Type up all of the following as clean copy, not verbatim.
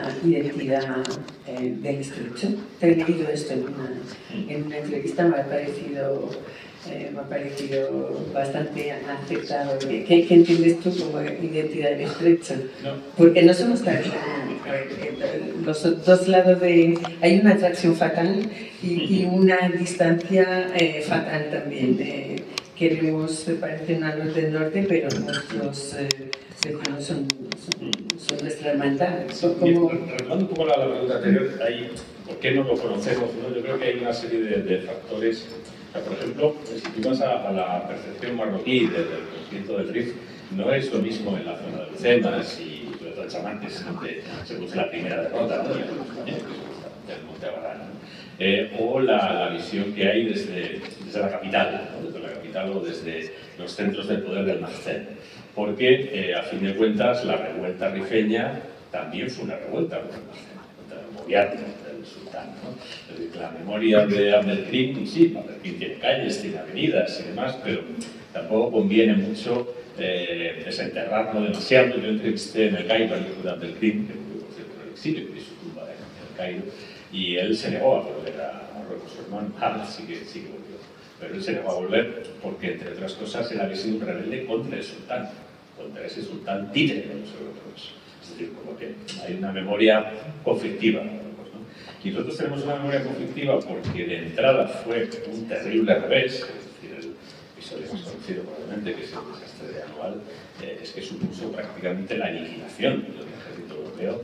la identidad del estrecho. Te he leído esto en una entrevista, me ha parecido bastante aceptado. ¿Qué entiendes tú como identidad del estrecho? Porque no somos tan... los dos lados de... Hay una atracción fatal y una distancia fatal también. Queremos parecernos del norte, pero nuestros vecinos son nuestra hermandad. Retomando un poco la pregunta anterior, ¿por qué no lo conocemos? ¿No? Yo creo que hay una serie de factores. O sea, por ejemplo, si tú vas a la percepción marroquí del concierto del Rif, no es lo mismo en la zona de Lucemas y de Chamantes, donde se produce la primera derrota, ¿no? Del Monte Abarán, ¿no? O la visión que hay desde la capital, ¿no? Desde la capital o desde los centros del poder del Maghreb. Porque, a fin de cuentas, la revuelta rifeña también fue una revuelta contra el gobierno del sultán, ¿no? Es decir, la memoria de Abdelkrim, sí, Abdelkrim tiene calles, tiene avenidas y demás, pero tampoco conviene mucho desenterrarlo demasiado. Yo entrevisté en el Cairo al hijo de Abdelkrim, que murió por cierto en el exilio, que hizo tumba en el Cairo, y él se negó a volver a Marruecos. Su hermano Hamad sí que volvió. Pero él se negó a volver porque, entre otras cosas, él había sido un rebelde contra el sultán, contra ese sultán títere de los europeos. Es decir, como que hay una memoria conflictiva, ¿no? Y nosotros tenemos una memoria conflictiva porque de entrada fue un terrible revés, es decir, el episodio más conocido probablemente, que es el desastre de Anual, es que supuso prácticamente la aniquilación del ejército europeo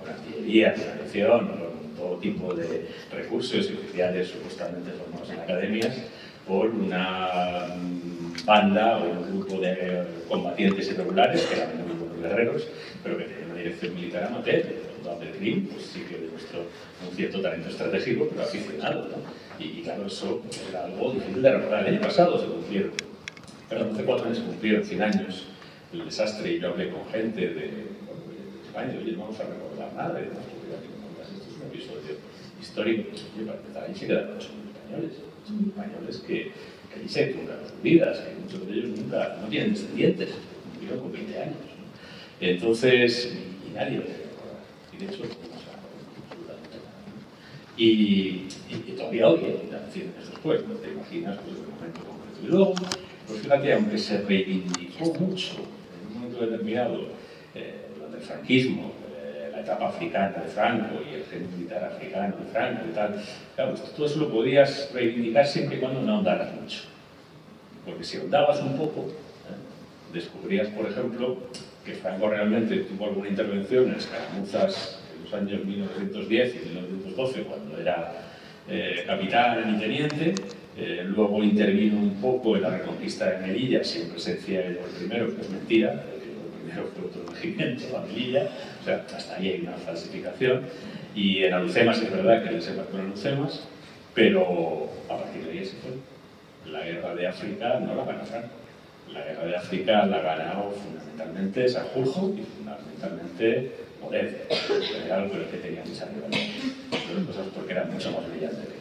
con artillería, financiación, con todo tipo de recursos y oficiales supuestamente formados en academias, por una banda o un grupo de combatientes irregulares, que eran muy buenos guerreros, pero que tenían una dirección militar amateur. Abdelkrim, pues sí que demostró un cierto talento estratégico, pero aficionado, ¿no? Y claro, eso era algo difícil de recordar. El año pasado se cumplieron, perdón, hace 4 años se cumplieron 100 años el desastre, y yo hablé con gente de España, oye, no vamos a recordar nada, y demás, porque esto es un episodio histórico. Oye, para empezar, ahí se quedaron 8.000 españoles que allí se truncan sus vidas, que muchos de ellos nunca, no tienen descendientes, vivieron con 20 años, ¿no? Entonces, y nadie lo quiere recordar. Y de hecho, no se ha absolutamente nada. Y todavía hoy, 100 años después, ¿no? Te imaginas pues, el momento concreto. Y luego, pues fíjate, aunque se reivindicó mucho en un momento determinado durante el franquismo, la etapa africana de Franco y el género militar africano de Franco y tal, claro, todo eso lo podías reivindicar siempre y cuando no ahondaras mucho. Porque si ahondabas un poco, descubrías, por ejemplo, que Franco realmente tuvo alguna intervención en escaramuzas en los años 1910 y 1912, cuando era capitán y teniente. Luego intervino un poco en la reconquista de Melilla, siempre se decía que llegó el primero, que es mentira, el primero fue otro regimiento, la Melilla, o sea, hasta ahí hay una falsificación. Y en Alhucemas es verdad que él se marcó en Alhucemas, pero a partir de ahí se fue. La guerra de África no la ganó Franco. La guerra de África la ha ganado fundamentalmente Sanjurjo y fundamentalmente Molet, el general, pero que tenía mucha rivalidad. Dos cosas porque era mucho más brillante que él.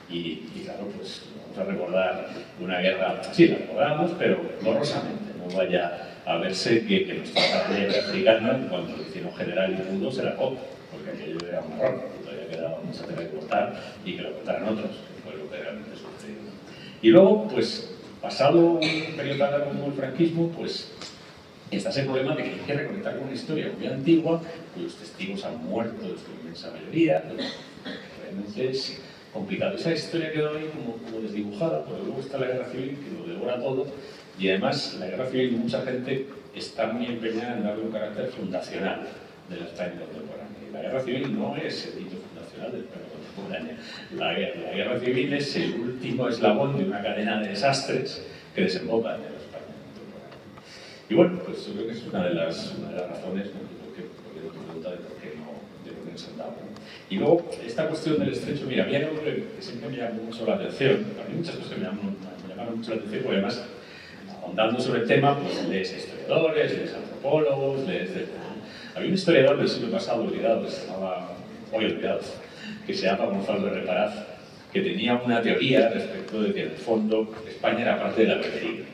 Y claro, pues vamos a recordar una guerra, sí, la recordamos, pero borrosamente, no vaya a verse que nuestra guerra africana, en cuanto lo hicieron general y pudo, se la copa, porque aquello era un error, todavía quedaba mucha tela que cortar y que lo cortaran otros, que fue lo que realmente sucedió. Y luego, pues, pasado un periodo tan largo como el franquismo, pues está ese problema de que hay que reconectar con una historia muy antigua, cuyos testigos han muerto en su inmensa mayoría. Realmente es complicado. Esa historia quedó ahí como desdibujada, porque luego está la guerra civil que lo devora todo, y además la guerra civil, mucha gente está muy empeñada en darle un carácter fundacional de la España contemporánea. Y la guerra civil no es el hito fundacional de la España contemporánea. La guerra civil es el último eslabón de una cadena de desastres que desembocan en la España contemporánea. Y bueno, pues yo creo que es una de las razones, ¿no? Porque tu pregunta de por qué no se han dado. Y luego, esta cuestión del estrecho, mira, había algo que siempre me llamó mucho la atención. A mí muchas cosas que me llamaron mucho la atención, porque además, ahondando sobre el tema, pues lees historiadores, lees antropólogos, lees de... Había un historiador del siglo pasado olvidado, que se llamaba, hoy olvidado, que se llama Gonzalo de Reparaz, que tenía una teoría respecto de que en el fondo España era parte de la Berbería.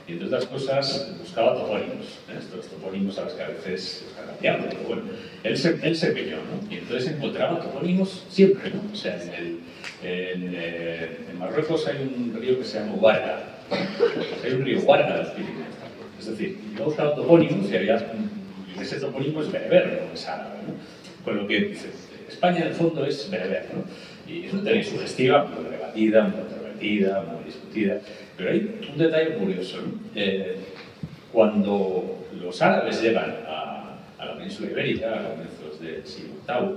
Y entre otras cosas buscaba topónimos, estos topónimos a los que a veces han cambiado, pero bueno, él se empeñó, ¿no? Y entonces encontraba topónimos siempre, ¿no? O sea, en Marruecos hay un río que se llama Ouarga, hay un río Ouarga de los Pirineos, es decir, yo he buscado topónimos y ese topónimo es bereber, no es árabe, ¿no? Con lo que dice, España en el fondo es bereber, ¿no? Y es una teoría sugestiva, muy debatida, muy controvertida, muy discutida, pero hay un detalle curioso, ¿no? Cuando los árabes llegan a la península ibérica, a comienzos del siglo VIII,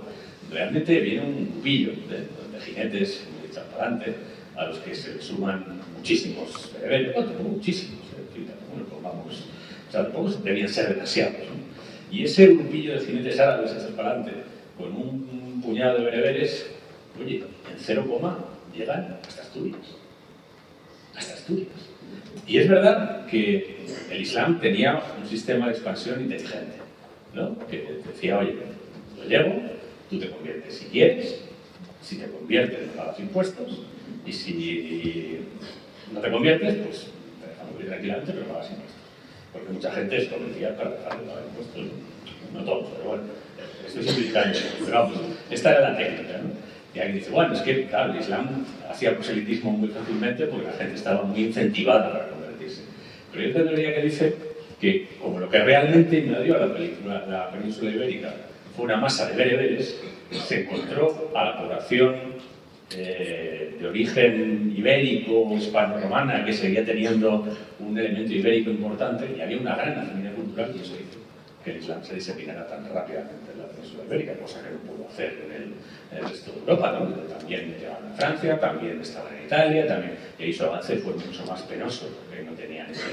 realmente viene un grupillo de jinetes muy echados para adelante, a los que se suman muchísimos bereberes, muchísimos, bueno, pues vamos, o sea, tampoco debían ser demasiados, ¿no? Y ese grupillo de jinetes árabes echados para adelante, con un puñado de bereberes, oye, en 0, llegan hasta Asturias. Hasta Asturias. Y es verdad que el Islam tenía un sistema de expansión inteligente, ¿no? Que decía, oye, yo llego, tú te conviertes si quieres, si te conviertes pagas impuestos, y si no te conviertes, pues te dejamos vivir tranquilamente, pero pagas impuestos. Porque mucha gente se convertía para dejar de pagar impuestos, no todos, pero bueno, estoy simplificando, pero vamos, esta era la técnica, ¿no? Y alguien dice, bueno, es que claro, el Islam hacía proselitismo muy fácilmente porque la gente estaba muy incentivada para convertirse. Pero hay otra teoría que dice que, como lo que realmente invadió a la península ibérica fue una masa de bereberes, se encontró a la población de origen ibérico, hispano-romana, que seguía teniendo un elemento ibérico importante, y había una gran afinidad cultural, y eso hizo que el Islam se diseminara tan rápidamente en la península ibérica, cosa que no pudo hacer en el resto de Europa, ¿no? También llegaban a Francia, también estaban en Italia, también, y ahí su avance fue mucho más penoso, porque no tenían ese...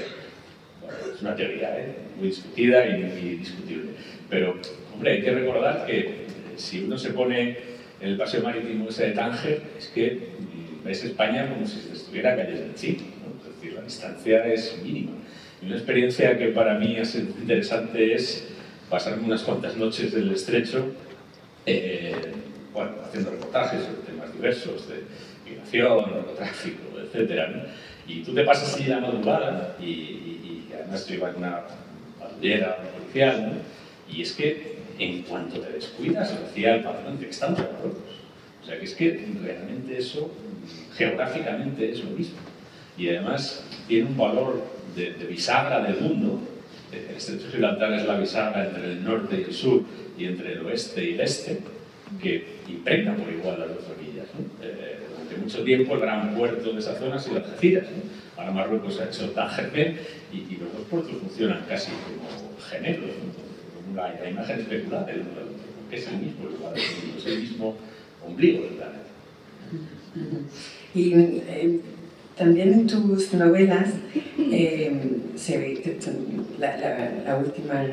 Bueno, es una teoría muy discutida y muy discutible. Pero, hombre, hay que recordar que si uno se pone en el paseo marítimo ese de Tánger, es que ves España como si estuviera a calles del Chile, ¿no? Es decir, la distancia es mínima. Y una experiencia que para mí es interesante es pasarme unas cuantas noches del estrecho bueno, haciendo reportajes sobre temas diversos de migración, narcotráfico, etc., ¿no? Y tú te pasas así la madrugada y además yo iba en una patrullera policial, ¿no? Y es que en cuanto te descuidas decía el patrón que estamos en Marruecos. O sea que es que realmente eso geográficamente es lo mismo. Y además tiene un valor de bisagra del mundo. El estrecho de Gibraltar es la bisagra entre el norte y el sur y entre el oeste y el este, que impregna por igual las dos orillas, ¿no? Durante mucho tiempo el gran puerto de esa zona ha sido Algeciras, ¿no? Ahora Marruecos ha hecho Tánger y los dos puertos funcionan casi como gemelos, ¿no? La imagen especular que es el mismo lugar, es el mismo ombligo del planeta. Y también en tus novelas se ve que la última,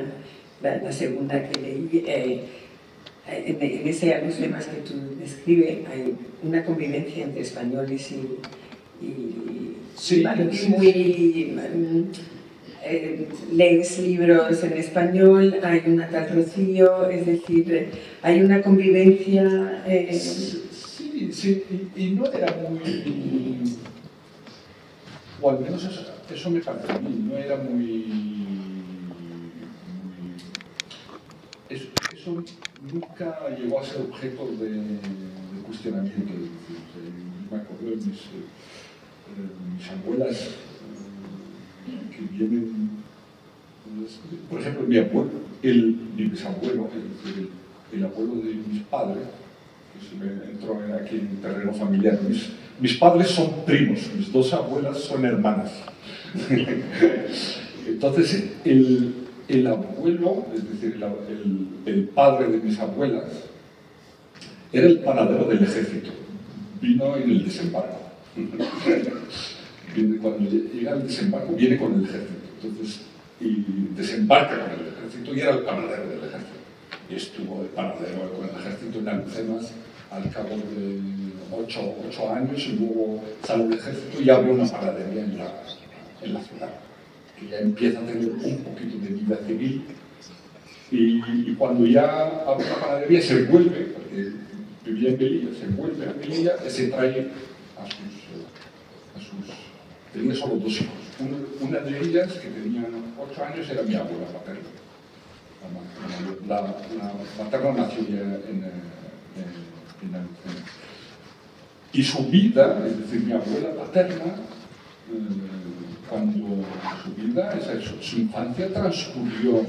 la segunda que leí, en ese a los temas que tú describes hay una convivencia entre españoles y sí, vale, muy lees libros en español, hay una tal Rocío, es decir, hay una convivencia sí, y no era muy, o al menos eso me parece a mí, no era eso nunca llegó a ser objeto de cuestionamiento. Me acuerdo de mis abuelas que vienen, por ejemplo, mi abuelo, mi bisabuelo, es decir, el abuelo de mis padres, que se me entró aquí en terreno familiar. Mis padres son primos, mis dos abuelas son hermanas. Entonces, el abuelo, es decir, el padre de mis abuelas, era el panadero del ejército. Vino en el desembarco. Cuando llega el desembarco, viene con el ejército. Entonces, y desembarca con el ejército y era el panadero del ejército. Y estuvo el panadero con el ejército en Alhucemas al cabo de 8 años, y luego sale del ejército y abre una panadería en la ciudad, que ya empieza a tener un poquito de vida civil. Y cuando ya abre la panadería se vuelve, porque vivía en Melilla, se vuelve a Melilla y se trae a sus tenía solo 2 hijos, un una de ellas, que tenía 8 años, era mi abuela paterna. La materna nació ya en Alucena. Y su vida, es decir, mi abuela paterna, cuando su infancia transcurrió,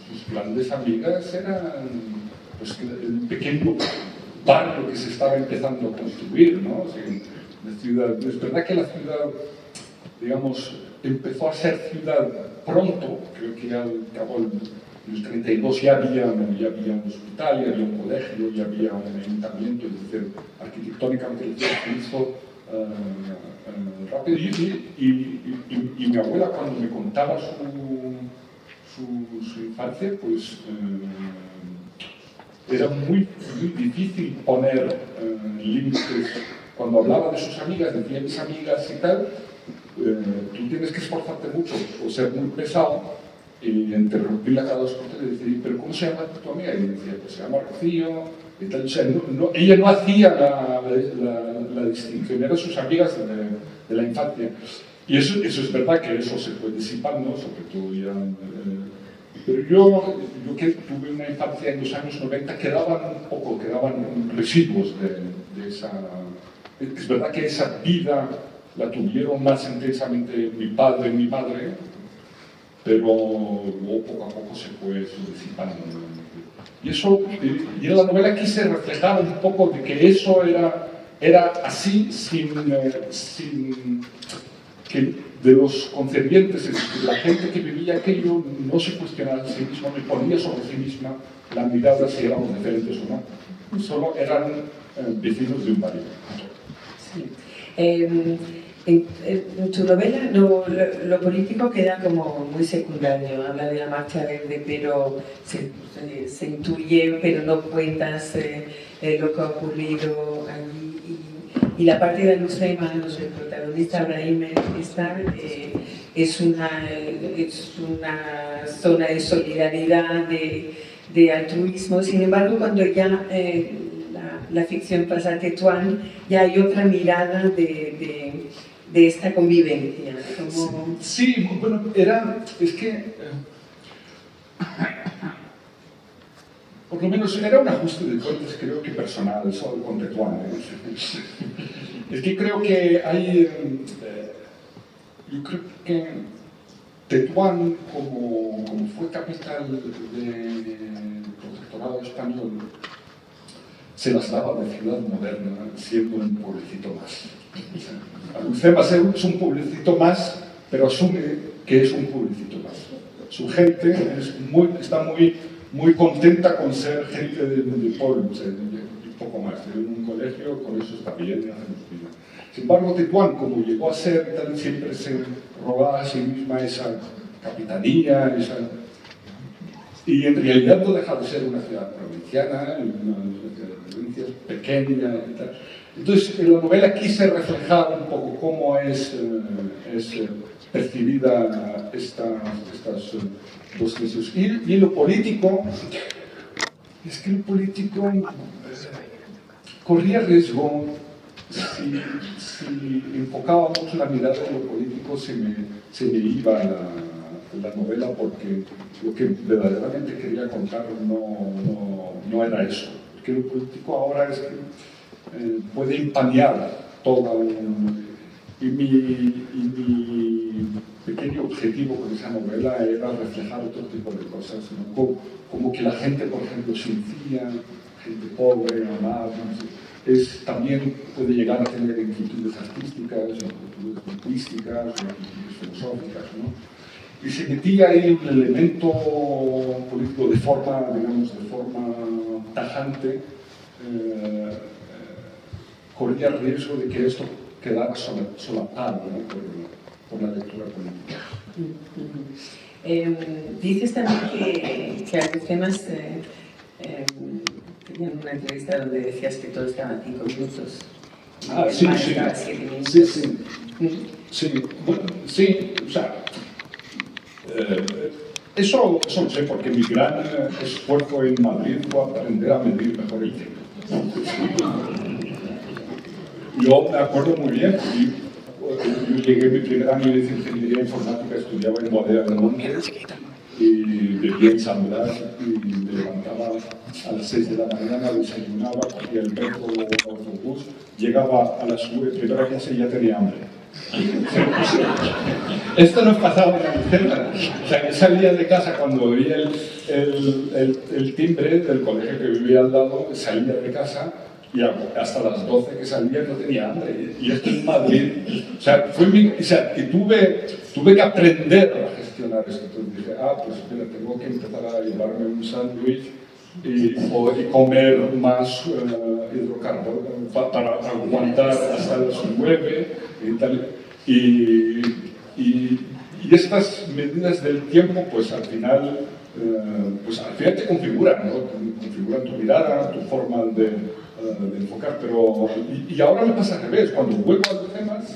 sus grandes amigas eran pues, el pequeño barrio que se estaba empezando a construir, ¿no? O sea, la ciudad, es verdad que la ciudad, digamos, empezó a ser ciudad pronto, creo que al cabo en el 32 ya había un hospital, ya había un colegio, ya había un ayuntamiento, es decir, arquitectónicamente se hizo rápido. Y mi abuela, cuando me contaba su infancia, pues era muy difícil poner límites. Cuando hablaba de sus amigas, decía mis amigas y tal, tú tienes que esforzarte mucho o ser muy pesado y interrumpirla cada 2 por 3 y decir, ¿pero cómo se llama tu amiga? Y decía, pues se llama Rocío y tal. O sea, ella no hacía la distinción, eran sus amigas de la infancia. Y eso es verdad que eso se fue disipando, sobre todo ya... pero yo que tuve una infancia en los años 90, quedaban residuos de esa... Es verdad que esa vida la tuvieron más intensamente mi padre y mi madre, pero luego poco a poco se fue disipando. Y eso, y en la novela quise reflejar un poco de que eso era así sin que de los concernientes, es decir, la gente que vivía aquello no se cuestionaba a sí misma, ni ponía sobre sí misma la mirada si éramos diferentes o no. Solo eran vecinos de un barrio. Sí. En tu novela lo político queda como muy secundario. Habla de la marcha verde, pero se intuye, pero no cuentas lo que ha ocurrido allí. Y la parte de Alucena, el protagonista Brahim es una zona de solidaridad, de altruismo. Sin embargo, cuando ya la ficción pasa a Tetuán, ya hay otra mirada de esta convivencia. Como... Sí, bueno, es que por lo menos era un ajuste de cuentas, creo que personal, solo con Tetuán. Es que creo que hay, yo creo que Tetuán, como fue capital del protectorado español, se las daba de ciudad moderna, siendo un pueblecito más. Alucema es un pueblecito más, pero asume que es un pueblecito más. Su gente está muy contenta con ser gente de pueblo, o sea, y poco más. En un colegio, con eso está bien, hacemos vida. Sin embargo, Tetuán, como llegó a ser, siempre se robaba a sí misma esa capitanía, y en realidad no deja de ser una ciudad provinciana, una ciudad de provincias pequeña y tal. Entonces, en la novela quise reflejar un poco cómo es percibida estas dos crisis. Y lo político, es que lo político corría riesgo, si enfocaba mucho la mirada en lo político, se me iba la novela, porque lo que verdaderamente quería contar no era eso. Porque lo político ahora es que puede empañar toda y mi pequeño objetivo con esa novela era reflejar otro tipo de cosas, ¿no? Como que la gente, por ejemplo, sencilla, gente pobre, amable, también puede llegar a tener inquietudes artísticas, inquietudes lingüísticas, inquietudes filosóficas, ¿no? Y se metía ahí un elemento político de forma tajante, corría el riesgo de que esto quedara solapado, ¿no? por la lectura política. Dices también que Alucemas tenían una entrevista donde decías que todo estaba 5 minutos. Sí. Estaba 7 minutos. Sí, o sea, eso no sé, porque mi gran esfuerzo en Madrid fue aprender a medir mejor el tiempo. Yo me acuerdo muy bien, y yo llegué mi primer año de ingeniería informática, estudiaba en Boadella del Monte y vivía en San Blas y me levantaba a las 6 de la mañana, desayunaba, cogía el metro o el autobús, llegaba a la primera clase y ya tenía hambre. Esto nos pasaba en la Lucerna. O sea, yo salía de casa cuando veía el timbre del colegio que vivía al lado, salía de casa y hasta las 12 que salía no tenía hambre. Y esto en Madrid. O sea, y tuve que aprender a gestionar esto. Entonces dije, pues mira, tengo que empezar a llevarme un sándwich y comer más hidrocarburos para aguantar hasta las 9 y tal. Y estas medidas del tiempo, pues al final te configuran, ¿no? Configuran tu mirada, tu forma de enfocar. Pero, y ahora me pasa al revés. Cuando vuelvo a los temas,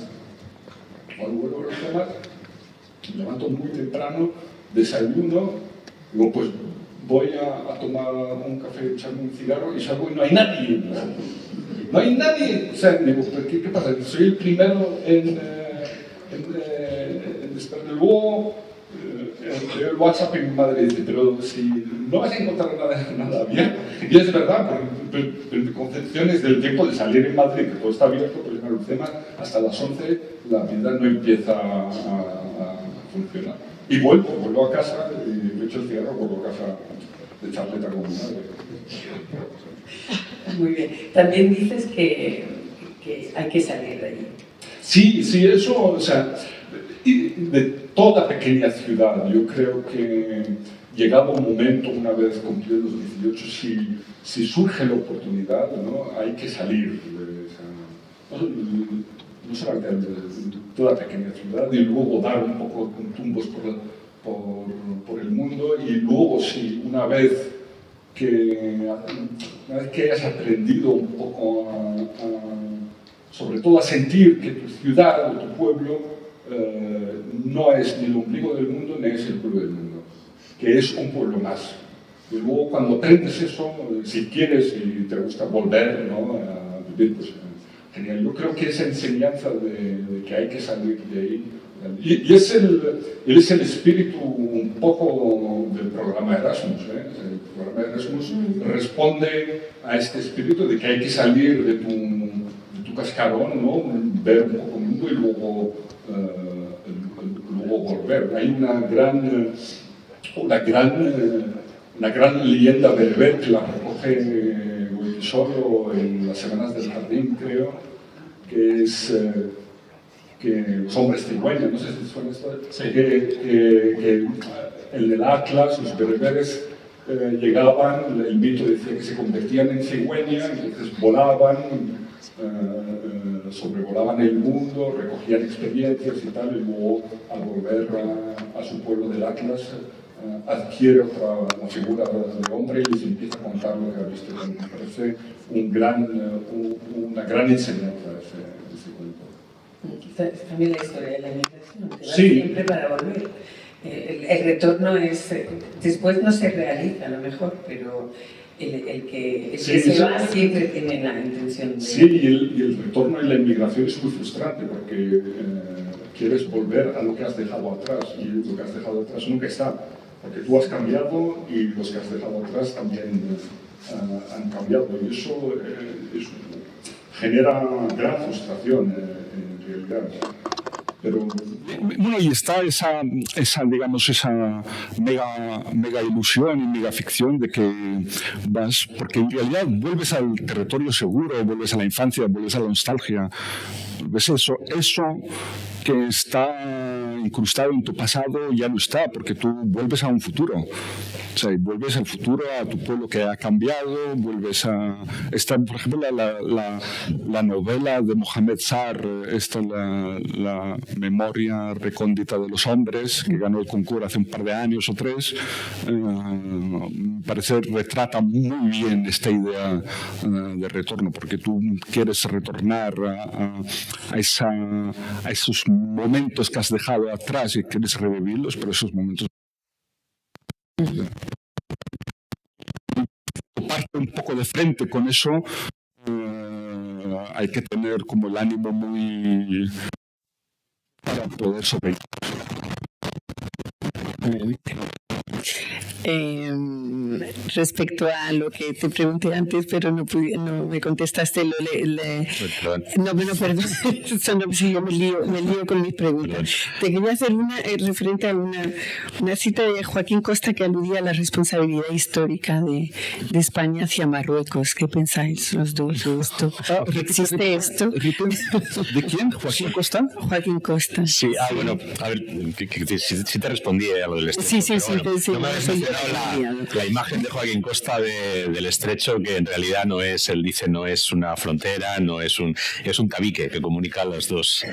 me levanto muy temprano, desayuno, digo, pues voy a tomar un café, echarme un cigarro y salgo y no hay nadie. No hay nadie. O sea, digo, ¿qué pasa? Soy el primero en despertar. Luego el WhatsApp y mi madre dice, pero si no vas a encontrar nada bien. Y es verdad, porque mi concepción es del tiempo de salir en Madrid, que todo está abierto, pues en los temas, hasta las 11 la vida no empieza a funcionar. Y vuelvo a casa, y me echo el cigarro, vuelvo a casa de charleta con mi madre. Muy bien. También dices que hay que salir de ahí. Sí, eso, o sea, de toda pequeña ciudad, yo creo que llegado un momento, una vez cumplidos los 18, si surge la oportunidad, ¿no? Hay que salir de esa, no solamente de toda pequeña ciudad, y luego dar un poco de tumbos por el mundo, y luego sí, una vez que hayas aprendido un poco sobre todo a sentir que tu ciudad o tu pueblo no es ni el ombligo del mundo ni es el pueblo del mundo, que es un pueblo más. Y luego cuando aprendes eso, si quieres y te gusta volver, ¿no? A vivir, pues genial. Yo creo que esa enseñanza de que hay que salir de ahí, y es el espíritu un poco del programa Erasmus. El programa Erasmus responde a este espíritu de que hay que salir de tu cascarón, ¿no? Ver un poco el mundo y luego volver. Hay una gran leyenda berber que la recoge solo en las Semanas del Jardín, creo, que es que los hombres cigüeñas, no sé si suena esto, sí. que en el Atlas, los bereberes llegaban, el mito decía que se convertían en cigüeña, entonces volaban, sobrevolaban el mundo, recogían experiencias y tal, y luego al volver a su pueblo del Atlas adquiere la figura de hombre y les empieza a contar lo que ha visto. Me parece una gran enseñanza ese cuento. También la historia de la migración, que va sí. Siempre para volver. El retorno es, después no se realiza a lo mejor, pero el que se va siempre tiene la intención de... Sí, y el retorno y la inmigración es muy frustrante porque quieres volver a lo que has dejado atrás y lo que has dejado atrás nunca está, porque tú has cambiado y los que has dejado atrás también han cambiado y eso genera gran frustración en realidad. Pero... Bueno, y está esa digamos, esa mega ilusión y mega ficción de que vas, porque en realidad vuelves al territorio seguro, vuelves a la infancia, vuelves a la nostalgia, ves eso que está incrustado en tu pasado ya no está, porque tú vuelves a un futuro. O sea, vuelves al futuro, a tu pueblo que ha cambiado, vuelves a... Está, por ejemplo, la novela de Mohamed Sar, la memoria recóndita de los hombres, que ganó el concurso hace un par de años o 3, parece retrata muy bien esta idea de retorno, porque tú quieres retornar a esos momentos que has dejado atrás y quieres revivirlos, pero esos momentos parte un poco de frente con eso, hay que tener como el ánimo muy para poder sobrevivir. Respecto a lo que te pregunté antes, pero no me contestaste, no, bueno, perdón, sí, yo me lío con mis preguntas. Te quería hacer una referente a una cita de Joaquín Costa que aludía a la responsabilidad histórica de España hacia Marruecos. ¿Qué pensáis los dos de esto? ¿Existe esto? ¿De quién? ¿Joaquín Costa? Joaquín Costa. Sí, bueno, a ver, si te respondí a lo del estrecho. Sí, no me habéis mencionado la imagen de Joaquín Costa del estrecho, que en realidad no es, él dice, no es una frontera, es un tabique que comunica las dos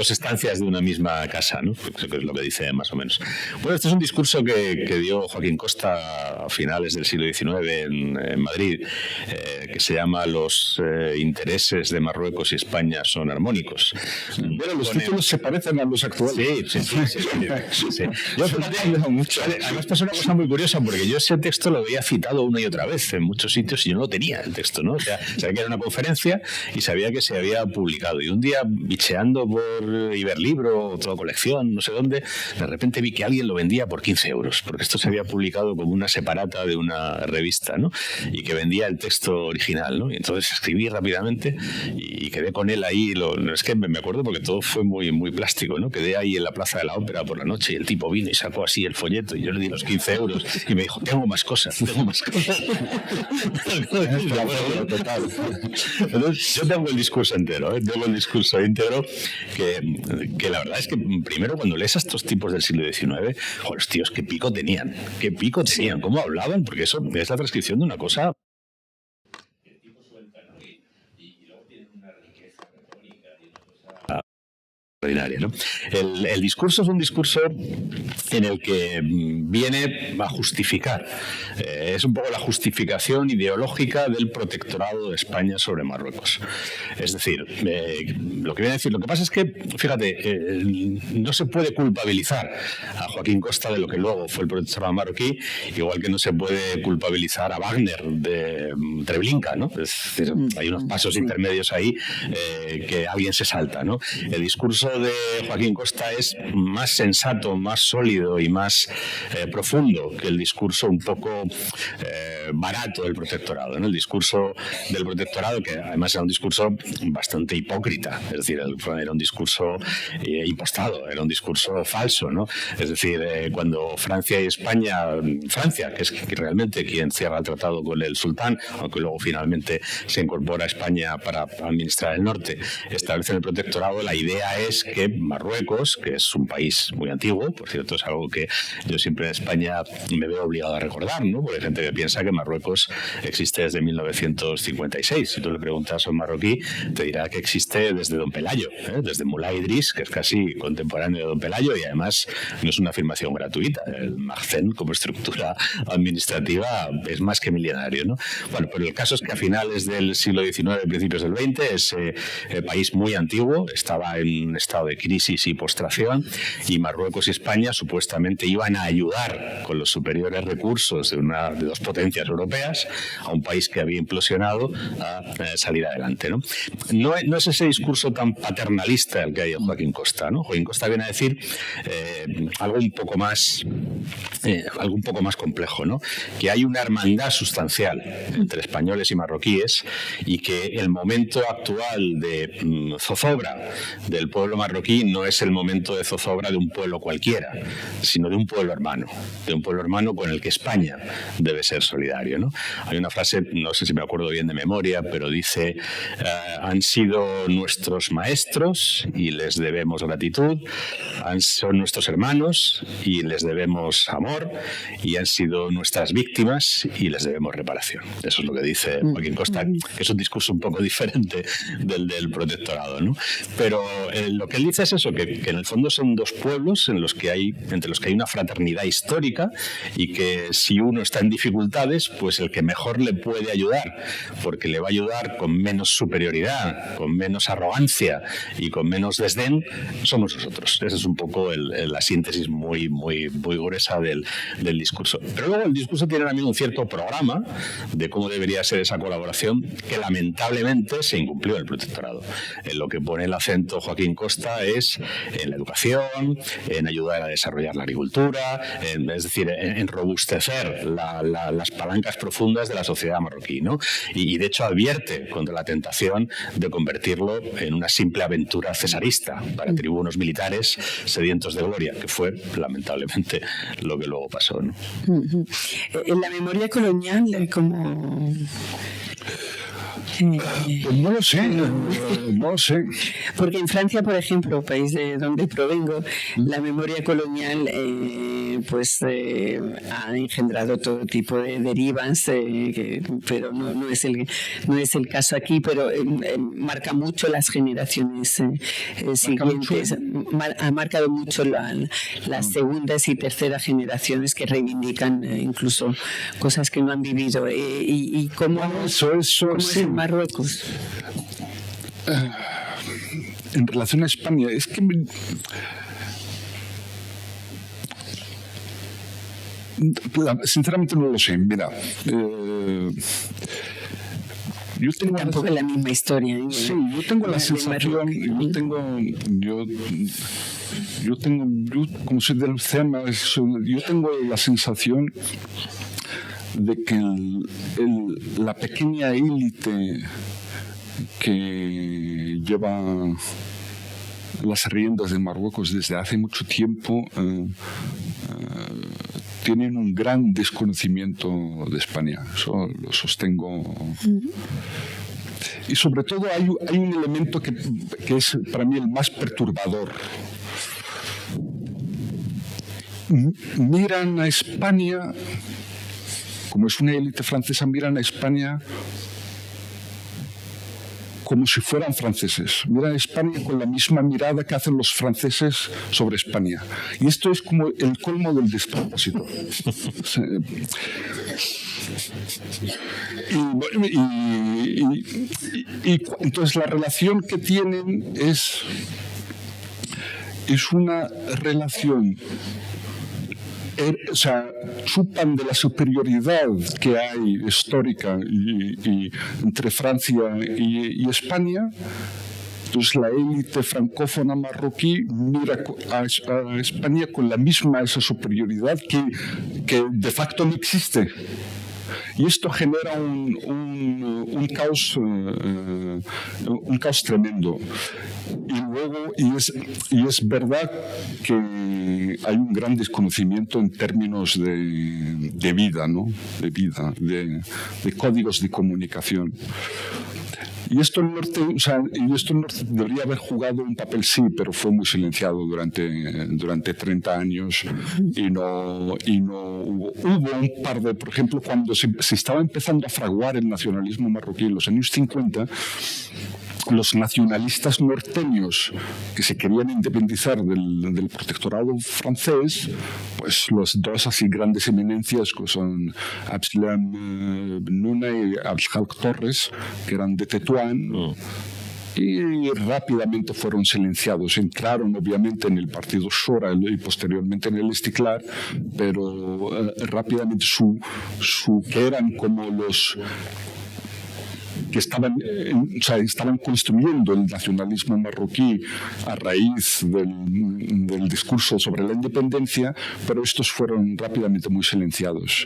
estancias de una misma casa, ¿no? Creo que es lo que dice más o menos. Bueno, este es un discurso que dio Joaquín Costa a finales del siglo XIX en Madrid, que se llama Los intereses de Marruecos y España son armónicos. Pero los títulos se parecen a los actuales. Sí. Yo mucho. Además pasa una cosa muy curiosa, porque yo ese texto lo había citado una y otra vez en muchos sitios y yo no lo tenía, el texto, ¿no? O sea, sabía que era una conferencia y sabía que se había publicado. Y un día, bicheando por Iberlibro, otra colección, no sé dónde, de repente vi que alguien lo vendía por 15 euros, porque esto se había publicado como una separata de una revista, ¿no? Y que vendía el texto original, ¿no? Y entonces escribí rápidamente y quedé con él ahí. Es que me acuerdo porque todo fue muy, muy plástico, ¿no? Quedé ahí en la Plaza de la Ópera por la noche y el tipo vino y sacó así el folleto y yo le di los 15 euros y me dijo, tengo más cosas. Entonces, yo tengo el discurso entero, que la verdad es que primero cuando lees a estos tipos del siglo XIX, los tíos, qué pico tenían, cómo hablaban, porque eso es la transcripción de una cosa que el tipo suelta, ¿no? Y luego tienen una riqueza retórica y una cosa extraordinaria, ¿no? El discurso es un discurso en el que viene a justificar, es un poco la justificación ideológica del protectorado de España sobre Marruecos. Es decir, lo que viene a decir, lo que pasa es que, fíjate, no se puede culpabilizar a Joaquín Costa de lo que luego fue el protectorado marroquí, igual que no se puede culpabilizar a Wagner de Treblinka, ¿no? Es decir, hay unos pasos intermedios ahí que alguien se salta, ¿no? El discurso de Joaquín Costa es más sensato, más sólido y más profundo que el discurso un poco barato del protectorado, ¿no? El discurso del protectorado, que además era un discurso bastante hipócrita, es decir, era un discurso impostado, era un discurso falso, ¿no? Es decir, cuando Francia y España, Francia, que es realmente quien cierra el tratado con el sultán, aunque luego finalmente se incorpora a España para administrar el norte, establecen el protectorado, la idea es que Marruecos, que es un país muy antiguo, por cierto, es algo que yo siempre en España me veo obligado a recordar, ¿no? Porque hay gente que piensa que Marruecos existe desde 1956. Si tú le preguntas a un marroquí, te dirá que existe desde Don Pelayo, desde Mulay Idris, que es casi contemporáneo de Don Pelayo, y además no es una afirmación gratuita. El Maghzen, como estructura administrativa, es más que milenario, ¿no? Bueno, pero el caso es que a finales del siglo XIX, principios del XX, ese país muy antiguo estaba en un estado de crisis y postración, y Marruecos y España supuestamente iban a ayudar con los superiores recursos de dos potencias europeas a un país que había implosionado a salir adelante, ¿no? No es ese discurso tan paternalista el que hay en Joaquín Costa, ¿no? Joaquín Costa viene a decir algo un poco más complejo, ¿no? Que hay una hermandad sustancial entre españoles y marroquíes y que el momento actual de zozobra del pueblo marroquí no es el momento de zozobra de un pueblo cualquiera, sino de un pueblo hermano con el que España debe ser solidario, ¿no? Hay una frase, no sé si me acuerdo bien de memoria, pero dice: han sido nuestros maestros y les debemos gratitud, son nuestros hermanos y les debemos amor, y han sido nuestras víctimas y les debemos reparación. Eso es lo que dice Joaquín Costa, que es un discurso un poco diferente del protectorado, ¿no? Pero lo que él dice es eso, que en el fondo son dos pueblos entre los que hay una fraternidad histórica, y que si uno está en dificultades, pues el que mejor le puede ayudar, porque le va a ayudar con menos superioridad, con menos arrogancia y con menos desdén, somos nosotros. Esa es un poco la síntesis muy, muy, muy gruesa del discurso. Pero luego el discurso tiene también un cierto programa de cómo debería ser esa colaboración, que lamentablemente se incumplió en el protectorado. En lo que pone el acento Joaquín Costa apuesta es en la educación, en ayudar a desarrollar la agricultura, es decir, en robustecer las palancas profundas de la sociedad marroquí, ¿no? Y de hecho advierte contra la tentación de convertirlo en una simple aventura cesarista para tribunos militares sedientos de gloria, que fue lamentablemente lo que luego pasó, ¿no? En la memoria colonial, como... Pues no lo sé, no lo sé. Porque en Francia, por ejemplo, país de donde provengo, la memoria colonial ha engendrado todo tipo de derivas, pero no es el caso aquí, pero marca mucho las generaciones siguientes. Ha marcado mucho las segundas y terceras generaciones que reivindican incluso cosas que no han vivido. ¿Y cómo Eso es sí. en Marruecos? En relación a España, es que sinceramente no lo sé. Mira, yo tengo Tampoco es la misma historia. Sí, yo tengo la sensación, yo como soy del CEMA, yo tengo la sensación de que la pequeña élite que lleva las riendas de Marruecos desde hace mucho tiempo tienen un gran desconocimiento de España. Eso lo sostengo. Y sobre todo hay un elemento que es para mí el más perturbador. Miran a España, como es una élite francesa, miran a España como si fueran franceses. Miran a España con la misma mirada que hacen los franceses sobre España. Y esto es como el colmo del despropósito. Y entonces la relación que tienen es una relación, o sea, chupan de la superioridad que hay histórica entre Francia y España. Entonces la élite francófona marroquí mira a España con la misma esa superioridad que de facto no existe. Y esto genera un caos tremendo. Y luego, y es verdad que hay un gran desconocimiento en términos de vida, ¿no? De códigos de comunicación. Y esto el norte debería haber jugado un papel, sí, pero fue muy silenciado durante 30 años y no hubo un par de, por ejemplo, cuando se estaba empezando a fraguar el nacionalismo marroquí en los años 50, los nacionalistas norteños que se querían independizar del protectorado francés, pues los dos así grandes eminencias que son Abdeslam Nuna y Abdelhak Torres, que eran de Tetuán, y rápidamente fueron silenciados. Entraron obviamente en el partido Shora y posteriormente en el Istiklal, pero rápidamente que eran como los que estaban construyendo el nacionalismo marroquí a raíz del discurso sobre la independencia, pero estos fueron rápidamente muy silenciados,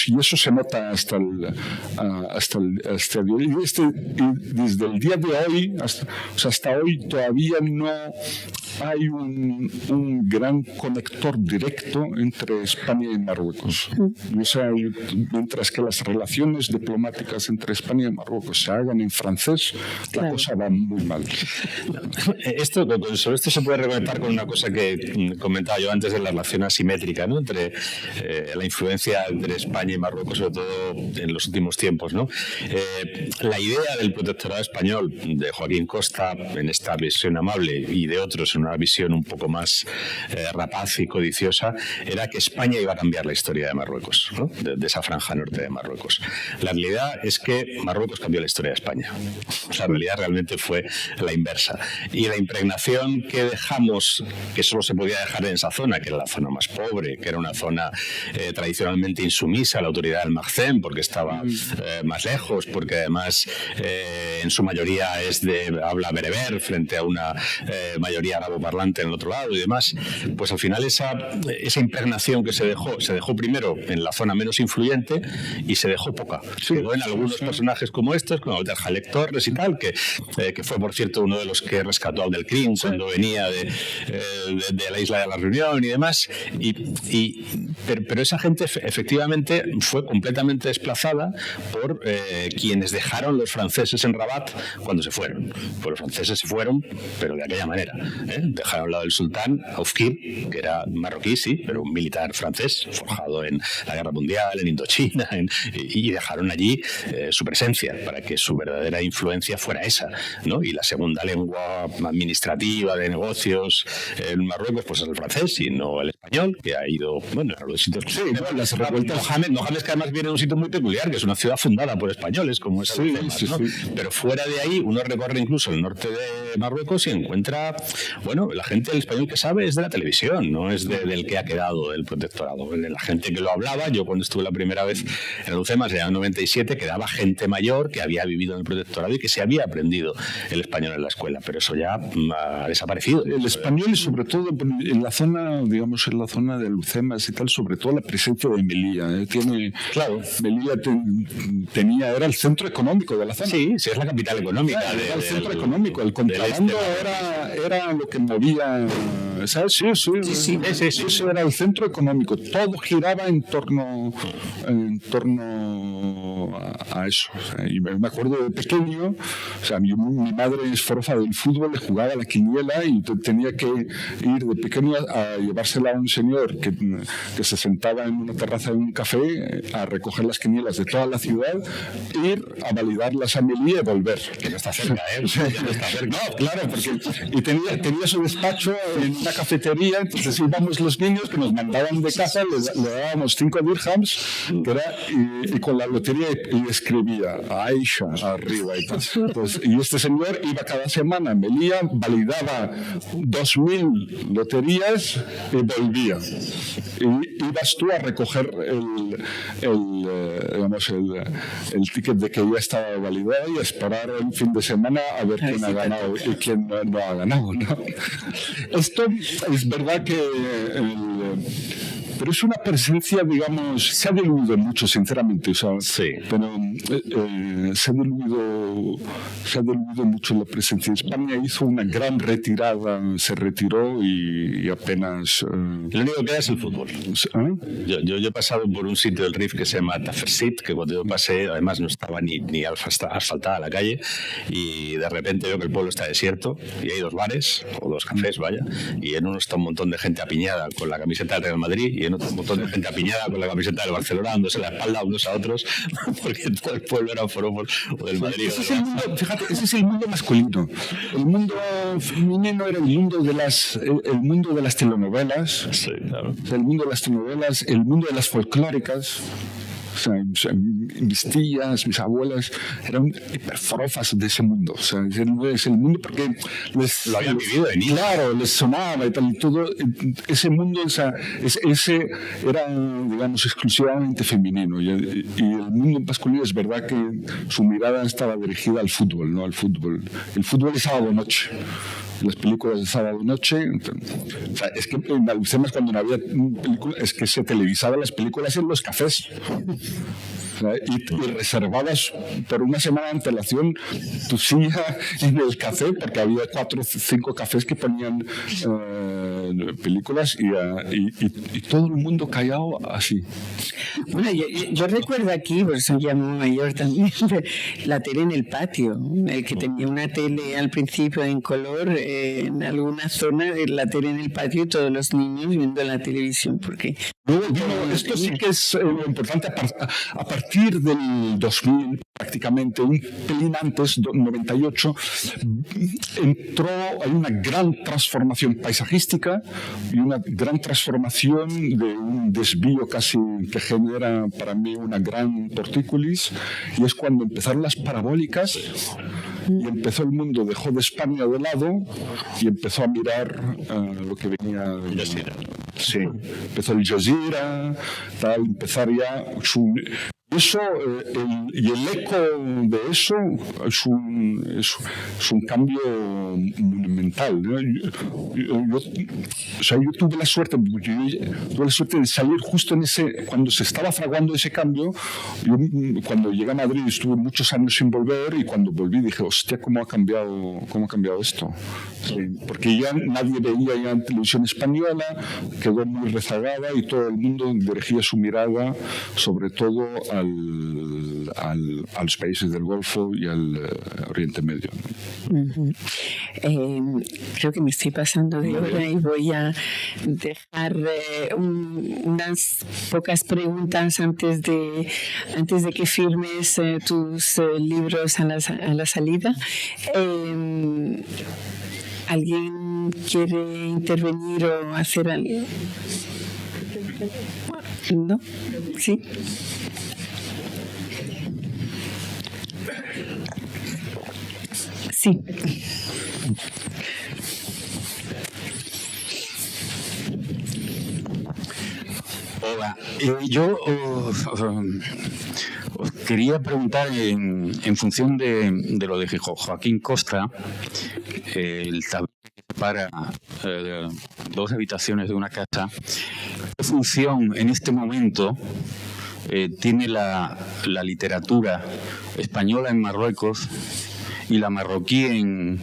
y eso se nota hasta el día. Y desde el día de hoy, hasta hoy todavía no hay un gran conector directo entre España y Marruecos. Mientras que las relaciones diplomáticas entre España y Marruecos se hagan en francés, la cosa va muy mal. Sobre esto se puede reconectar con una cosa que comentaba yo antes de la relación asimétrica, ¿no? Entre la influencia entre España y Marruecos, sobre todo en los últimos tiempos, ¿no? La idea del protectorado español de Joaquín Costa en esta visión amable y de otros en una visión un poco más rapaz y codiciosa era que España iba a cambiar la historia de Marruecos, ¿no? de esa franja norte de Marruecos. La realidad es que Marruecos cambió la historia de España. La realidad realmente fue la inversa. Y la impregnación que dejamos, que solo se podía dejar en esa zona, que era la zona más pobre, que era una zona tradicionalmente insumisa a la autoridad del Maghreb, porque estaba más lejos, porque además en su mayoría es de habla bereber frente a una mayoría araboparlante en el otro lado y demás, pues al final esa impregnación que se dejó primero en la zona menos influyente y se dejó poca. Quedó en algunos personajes como estos, como Abdelhalek Torres y tal, que fue, por cierto, uno de los que rescató a Abdelkrim cuando venía de la isla de la Reunión y demás. Pero esa gente efectivamente fue completamente desplazada por quienes dejaron los franceses en Rabat cuando se fueron. Pues los franceses se fueron, pero de aquella manera. Dejaron al lado del sultán, Oufkir, que era marroquí, sí, pero un militar francés, forjado en la Guerra Mundial, en Indochina, y dejaron allí su presencia para que su verdadera influencia fuera esa, ¿no? Y la segunda lengua administrativa de negocios en Marruecos pues es el francés y no el español, que ha ido, bueno, a los sitios. Sí, las revueltas. Mohamed, que además viene de un sitio muy peculiar, que es una ciudad fundada por españoles, como es Alhucemas, ¿no? Pero fuera de ahí, uno recorre incluso el norte de Marruecos y encuentra, bueno, la gente del español que sabe es de la televisión, no es del que ha quedado del protectorado. La gente que lo hablaba, yo cuando estuve la primera vez en Alhucemas, en el año 97, quedaba gente mayor que había vivido en el protectorado y que se había aprendido el español en la escuela, pero eso ya ha desaparecido. El español, y sobre todo en la zona, digamos, en la zona de Alhucemas y tal, sobre todo la presencia de Melilla. Melilla era el centro económico de la zona. Sí, es la capital económica. Era el centro económico. El contrabando era lo que movía. ¿Sabes? Sí. Eso era el centro económico. Todo giraba en torno a eso. Y me acuerdo de pequeño, o sea, mi madre es forofa del fútbol, le jugaba a la quiniela y tenía que ir de pequeño a llevársela a un señor que se sentaba en una terraza de un café a recoger las quinielas de toda la ciudad, ir a validarlas a Melilla y volver. Que no está cerca, ¿eh? No, claro, porque tenía su despacho en una cafetería, entonces íbamos los niños que nos mandaban de casa, le dábamos 5 dirhams, que era, y con la lotería y escribía Aisha arriba y tal. Entonces, y este señor iba cada semana a Melilla, validaba 2.000 loterías y volvía. Y ibas tú a recoger el ticket de que ya estaba validado y a esperar el fin de semana a ver quién ha ganado y quién no ha ganado, ¿no? Esto es verdad que pero es una presencia, digamos, se ha diluido mucho, sinceramente, ¿sabes? Sí. Pero se ha diluido mucho la presencia. España hizo una gran retirada, se retiró y apenas... Lo único que queda es el fútbol. Yo he pasado por un sitio del Rif que se llama Tafersit, que cuando yo pasé, además no estaba ni asfaltada la calle, y de repente veo que el pueblo está desierto y hay 2 bares, o 2 cafés, vaya, y en uno está un montón de gente apiñada con la camiseta del Real Madrid y en otro un montón de gente apiñada con la camiseta del Barcelona, dándose la espalda unos a otros, porque todo el pueblo era forofos o del Madrid. Ese es el mundo, fíjate, ese es el mundo masculino. El mundo femenino era el mundo de las telenovelas, sí, claro. El mundo de las telenovelas, el mundo de las folclóricas. O sea, mis tías, mis abuelas eran hiperforofas de ese mundo. O sea, es el mundo porque lo habían vivido de niño. Claro, les sonaba y tal. Y todo ese mundo, ese era, digamos, exclusivamente femenino. Y el mundo masculino es verdad que su mirada estaba dirigida al fútbol, ¿no? Al fútbol. El fútbol es sábado noche. Las películas de sábado noche, o sea, es que en Alhucemas cuando no había películas, es que se televisaban las películas en los cafés. Y reservabas por una semana de antelación tu silla en el café, porque había 4 o 5 cafés que ponían películas y todo el mundo callado así. Bueno, yo recuerdo aquí, por eso llamo mayor también, la tele en el patio, que tenía una tele al principio en color, en alguna zona, la tele en el patio y todos los niños viendo la televisión, porque... Esto sí que es importante, a partir partir del 2000, prácticamente un pelín antes, 98, hay una gran transformación paisajística y una gran transformación de un desvío casi que genera para mí una gran tortícolis, y es cuando empezaron las parabólicas y empezó el mundo, dejó de España de lado y empezó a mirar lo que venía. Sí, empezó el Jazeera, tal, empezar ya eso, y el eco de eso es un cambio monumental, ¿no? Yo tuve la suerte de salir justo cuando se estaba fraguando ese cambio. Cuando llegué a Madrid estuve muchos años sin volver, y cuando volví dije, hostia, ¿cómo ha cambiado esto? Sí, porque ya nadie veía ya en televisión española, quedó muy rezagada, y todo el mundo dirigía su mirada sobre todo a los países del Golfo y al Oriente Medio, ¿no? Creo que me estoy pasando de hora y voy a dejar unas pocas preguntas antes de que firmes tus libros a la salida. ¿Alguien quiere intervenir o hacer algo? ¿No? ¿Sí? Sí. Hola, yo os quería preguntar en función de lo de Joaquín Costa, el tablero que separa dos habitaciones de una casa. ¿Qué función en este momento tiene la literatura española en Marruecos y la marroquí en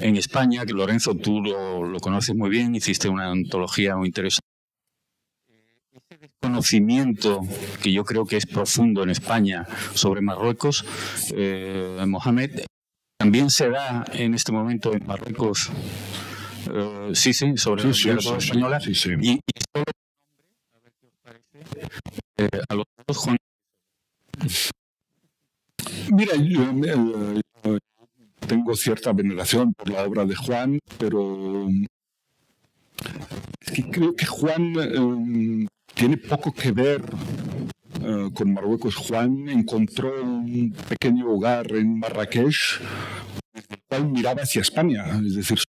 España? Que Lorenzo, tú lo conoces muy bien, hiciste una antología muy interesante. Ese desconocimiento que yo creo que es profundo en España sobre Marruecos, Mohamed, ¿también se da en este momento en Marruecos? Sí, sobre la literatura española. Sí. Y solo a ver qué os parece, a los dos, Juan. Mira, yo tengo cierta veneración por la obra de Juan, pero es que creo que Juan tiene poco que ver con Marruecos. Juan encontró un pequeño hogar en Marrakech, desde el cual miraba hacia España, es decir, sí,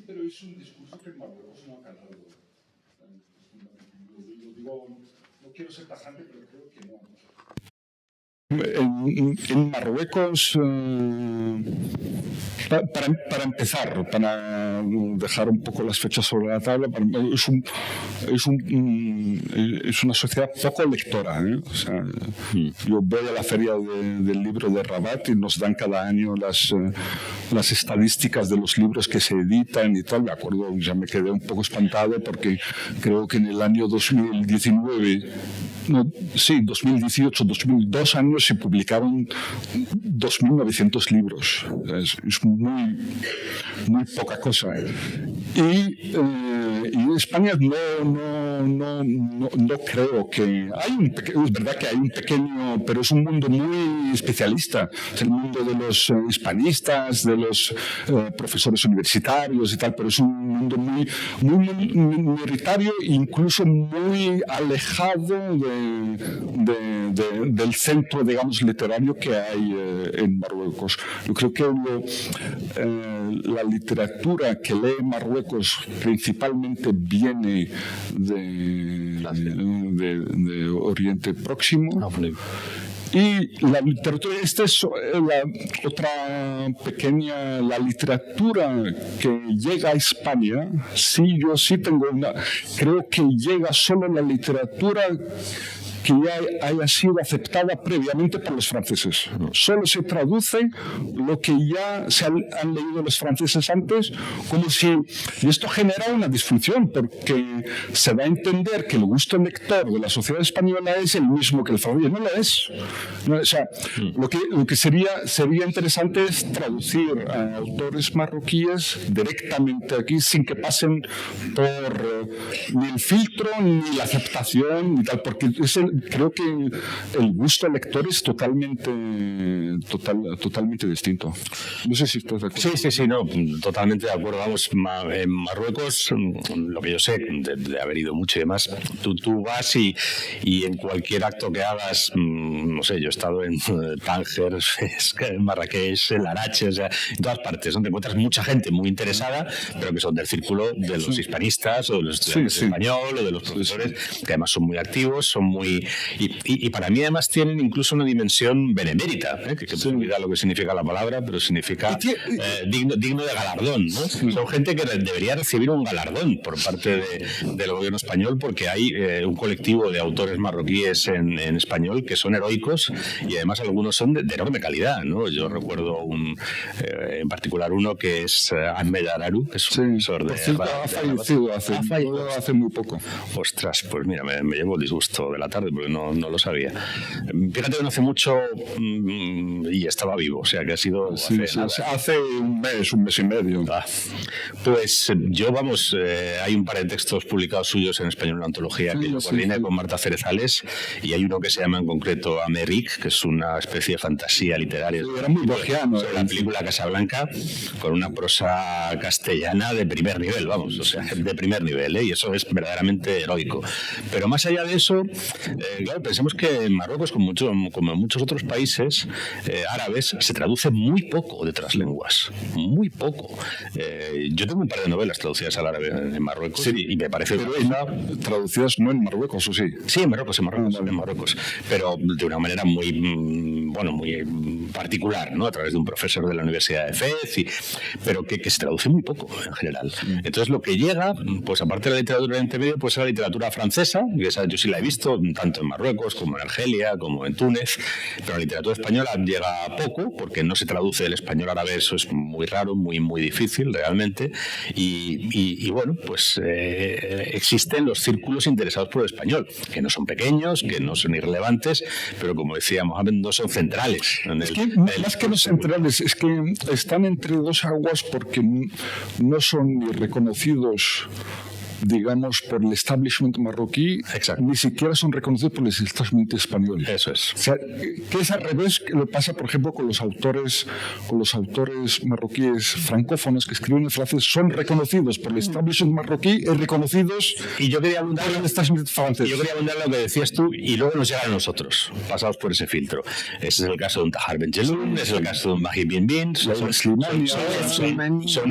pero es un discurso que en Marruecos no ha calado. No quiero ser tajante, pero creo que no. En Marruecos, para empezar, para dejar un poco las fechas sobre la tabla, es una sociedad poco lectora, ¿eh? O sea, yo voy a la feria del libro de Rabat y nos dan cada año las estadísticas de los libros que se editan y tal. Me acuerdo, ya me quedé un poco espantado porque creo que en el año 2019, 2018, 2002 años se publicaron 2.900 libros. Es muy poca cosa. Y en España no creo que... es verdad que hay un pequeño, pero es un mundo muy especialista. Es el mundo de los hispanistas, de los profesores universitarios y tal, pero es un mundo muy minoritario, incluso muy alejado del centro, digamos, literario que hay en Marruecos. Yo creo que la literatura que lee Marruecos principalmente viene de Oriente Próximo. Y la literatura, esta es la otra pequeña, la literatura que llega a España. Sí, yo sí tengo creo que llega solo la literatura que ya haya sido aceptada previamente por los franceses. Solo se traduce lo que ya se han leído los franceses antes, como si... Y esto genera una disfunción, porque se da a entender que el gusto lector de la sociedad española es el mismo que el francés. No lo es. No, o sea, lo que sería interesante es traducir a autores marroquíes directamente aquí, sin que pasen por ni el filtro, ni la aceptación, ni tal, porque creo que el gusto lector es totalmente distinto. No sé si estás de acuerdo. Sí, no, totalmente de acuerdo. Vamos, en Marruecos, lo que yo sé, de haber ido mucho y demás, tú vas y en cualquier acto que hagas, no sé, yo he estado en Tánger, en Marrakech, en Larache, o sea, en todas partes, donde encuentras mucha gente muy interesada, pero que son del círculo de los hispanistas o de los estudiantes de español o de los profesores, que además son muy activos, son muy... Y para mí además tienen incluso una dimensión benemérita, que se me olvida lo que significa la palabra, pero significa digno de galardón, ¿no? Son gente que debería recibir un galardón por parte del gobierno español, porque hay un colectivo de autores marroquíes en español que son heroicos, y además algunos son de enorme calidad, ¿no? Yo recuerdo en particular uno que es Ahmed Araru, que es un profesor de... Ha fallecido hace muy poco. Ostras, pues mira, me llevo el disgusto de la tarde porque no lo sabía. Fíjate que no hace mucho y estaba vivo, o sea que ha sido hace un mes y medio. Pues yo, vamos, hay un par de textos publicados suyos en español, una antología que yo coordiné con Marta Cerezales, y hay uno que se llama en concreto Améric, que es una especie de fantasía literaria. Era muy borgiano. Sobre la película Casablanca, con una prosa castellana de primer nivel, vamos, o sea, de primer nivel, y eso es verdaderamente heroico. Pero más allá de eso, claro, pensemos que en Marruecos, como en muchos otros países árabes, se traduce muy poco de otras lenguas, muy poco. Yo tengo un par de novelas traducidas al árabe en Marruecos, y me parece... Pero traducidas no en Marruecos, ¿o sí? Sí, en Marruecos, pero de una manera muy particular, ¿no? A través de un profesor de la Universidad de Fez, pero que se traduce muy poco en general. Entonces lo que llega, pues aparte de la literatura de Oriente Medio, pues es la literatura francesa, que esa yo sí la he visto, tanto en Marruecos como en Argelia, como en Túnez, pero la literatura española llega poco, porque no se traduce del español árabe, eso es muy raro, muy difícil realmente, y bueno, pues existen los círculos interesados por el español, que no son pequeños, que no son irrelevantes, pero como decía Mohamed, no son centrales. Más que no centrales, es que están entre dos aguas, porque no son ni reconocidos, digamos, por el establishment marroquí. Exacto. Ni siquiera son reconocidos por el establishment español. Eso es. O sea, que es al revés que lo pasa, por ejemplo, con los autores marroquíes francófonos que escriben en francés, son reconocidos por el establishment marroquí y reconocidos y yo quería abundar por el establishment francés. Yo quería abundar lo que decías tú, y luego nos llegan a nosotros, pasados por ese filtro. Ese es el caso de un Tahar Benjeloun, es el caso de un Mahir Bin Bin, son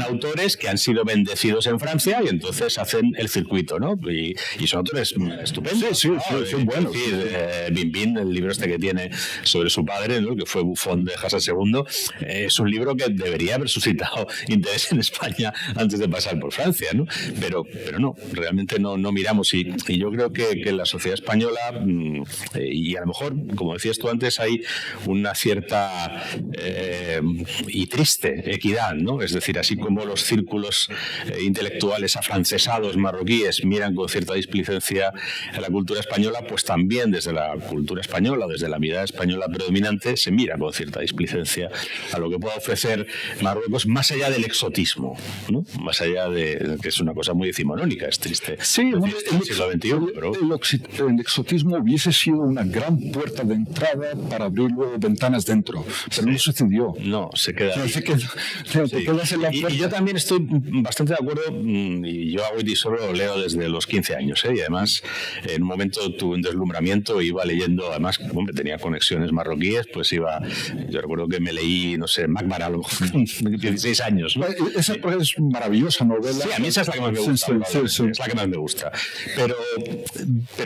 autores que han sido bendecidos en Francia y entonces hacen el circuito, ¿no? Y son autores estupendos. Sí, son buenos. Bin Bin, el libro este que tiene sobre su padre, ¿no? Que fue bufón de Hassan II, es un libro que debería haber suscitado interés en España antes de pasar por Francia, ¿no? Pero no, realmente no miramos, y yo creo que la sociedad española, y a lo mejor, como decías tú antes, hay una cierta y triste equidad, ¿no? Es decir, así como los círculos intelectuales afrancesados marroquíes miran con cierta displicencia a la cultura española, pues también desde la cultura española, desde la mirada española predominante, se mira con cierta displicencia a lo que pueda ofrecer Marruecos, más allá del exotismo, ¿no? Más allá de que es una cosa muy decimonónica, es triste. Sí, el siglo XXI, pero... el exotismo hubiese sido una gran puerta de entrada para abrir luego ventanas dentro, pero no sucedió. No, se queda. Te quedas en la puerta. Y yo también estoy bastante de acuerdo, y yo a Goiti solo lo leo desde los 15 años, y además en un momento tuve un deslumbramiento, iba leyendo, además, hombre, tenía conexiones marroquíes, pues yo recuerdo que me leí, no sé, Makbar a lo mejor con 16 años, ¿no? Esa es maravillosa novela. Sí, a mí esa es la que más me gusta. Es la que más me gusta. Pero